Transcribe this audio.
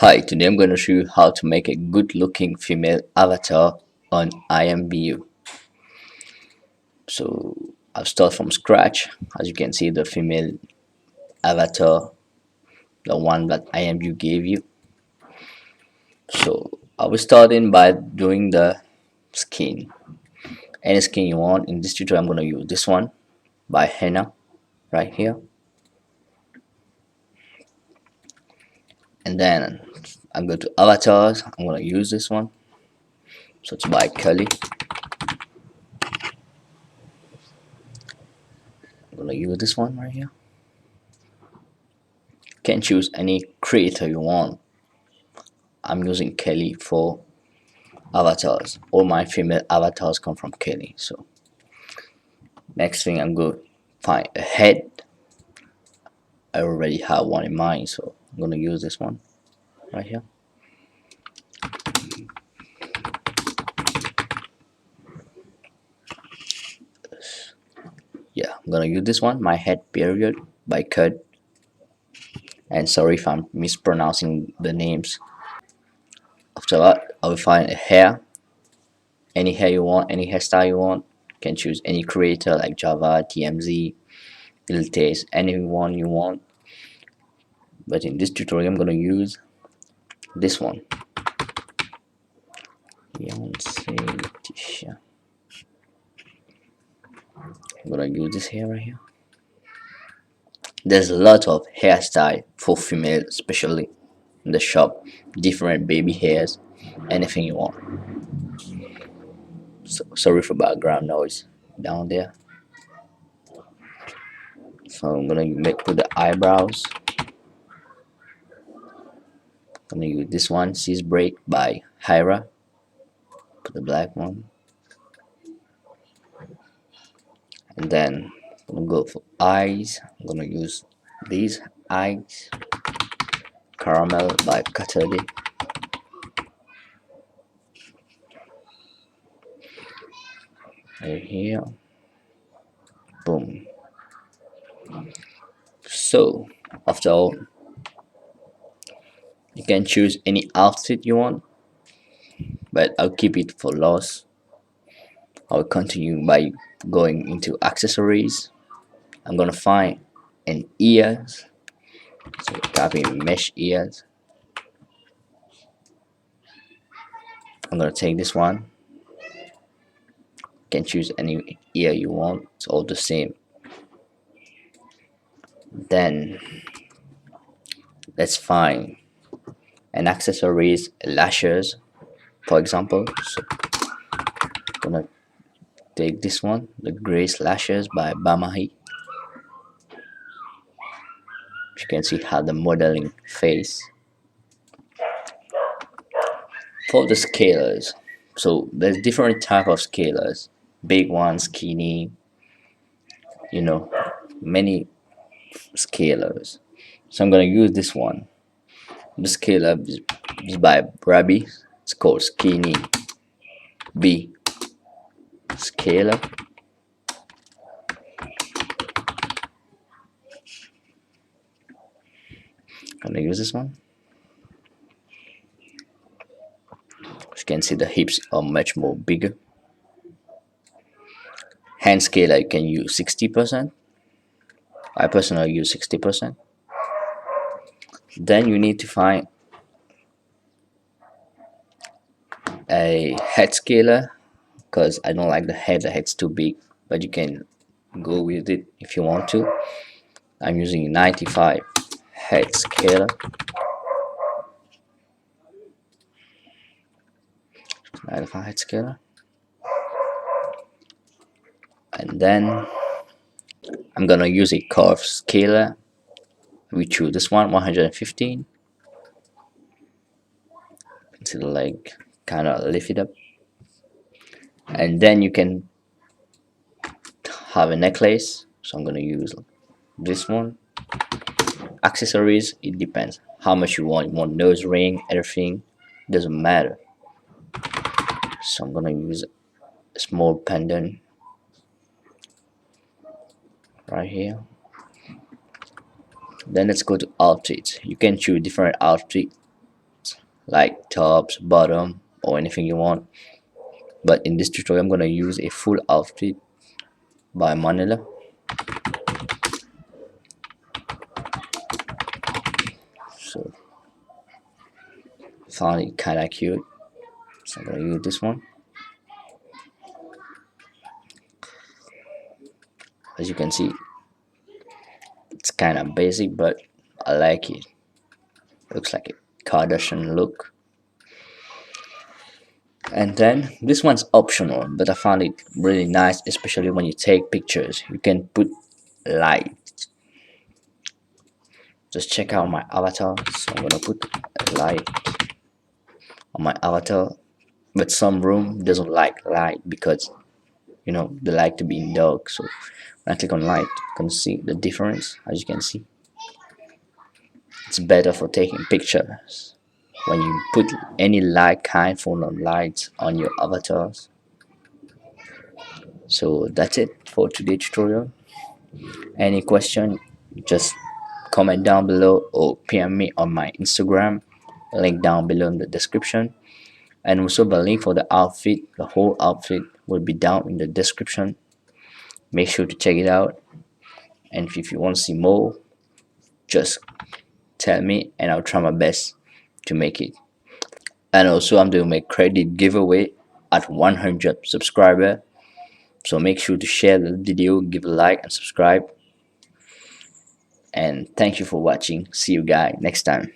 Hi, today I'm going to show you how to make a good looking female avatar on IMVU. So I'll start from scratch. As you can see, the female avatar, the one that IMVU gave you. So I will start in by doing the skin. Any skin you want. In this tutorial I'm going to use this one by Henna right here. And then I'm going to avatars. I'm going to use this one. So it's by Kelly. I'm going to use this one right here. You can choose any creator you want. I'm using Kelly for avatars. All my female avatars come from Kelly. So next thing, I'm going to find a head. I already have one in mind, so I'm going to use this one right here. Yeah, I'm going to use this one, my head period by Cut. And sorry if I'm mispronouncing the names. After that, I will find a hair. Any hair you want, any hairstyle you want. You can choose any creator like Java, TMZ, Iltaste, anyone you want. But in this tutorial, I'm going to use this one. Beyonce. I'm gonna use this hair right here. There's a lot of hairstyle for female, especially in the shop. Different baby hairs, anything you want. So, sorry for background noise down there. So I'm gonna put the eyebrows. I'm gonna use this one, Sis Break by Hyra. Put the black one. And then I'm gonna go for eyes. I'm gonna use these eyes. Caramel by Katadi. Right here. Boom. So after all, you can choose any outfit you want, but I'll keep it for loss. I'll continue by going into accessories. I'm gonna find an ears, so copy mesh ears. I'm gonna take this one. You can choose any ear you want, it's all the same. Then let's find an accessories, lashes, for example. So I'm gonna take this one, the Grace Lashes by Bamahi. You can see how the modeling face. For the scalers, so there's different type of scalers, big ones, skinny, you know, many scalers. So I'm gonna use this one. The scaler is by Brabby. It's called Skinny B scaler. I'm gonna use this one. You can see the hips are much more bigger. Hand scaler, you can use 60%. I personally use 60%. Then you need to find a head scaler, because I don't like the head's too big, but you can go with it if you want to. I'm using 95 head scaler. 95 head scaler. And then I'm gonna use a curve scaler. We choose this one, 115. See the leg kind of lift it up. And then you can have a necklace. So I'm gonna use this one. Accessories, it depends how much you want. You want nose ring, everything, doesn't matter. So I'm gonna use a small pendant right here. Then let's go to outfits. You can choose different outfit like tops, bottom, or anything you want. But in this tutorial I'm gonna use a full outfit by Manila. So found it kinda cute, so I'm gonna use this one. As you can see, it's kinda basic, but I like it. Looks like a Kardashian look. And then this one's optional, but I found it really nice, especially when you take pictures. You can put light. Just check out my avatar. So I'm gonna put a light on my avatar. But some room doesn't like light because they like to be in dark. So when I click on light, you can see the difference. As you can see, it's better for taking pictures when you put any light kind of lights on your avatars. So that's it for today's tutorial. Any question, just comment down below or PM me on my Instagram, link down below in the description. And also the link for the outfit, the whole outfit will be down in the description. Make sure to check it out. And if you want to see more, just tell me and I'll try my best to make it. And also I'm doing my credit giveaway at 100 subscribers. So make sure to share the video, give a like and subscribe. And thank you for watching. See you guys next time.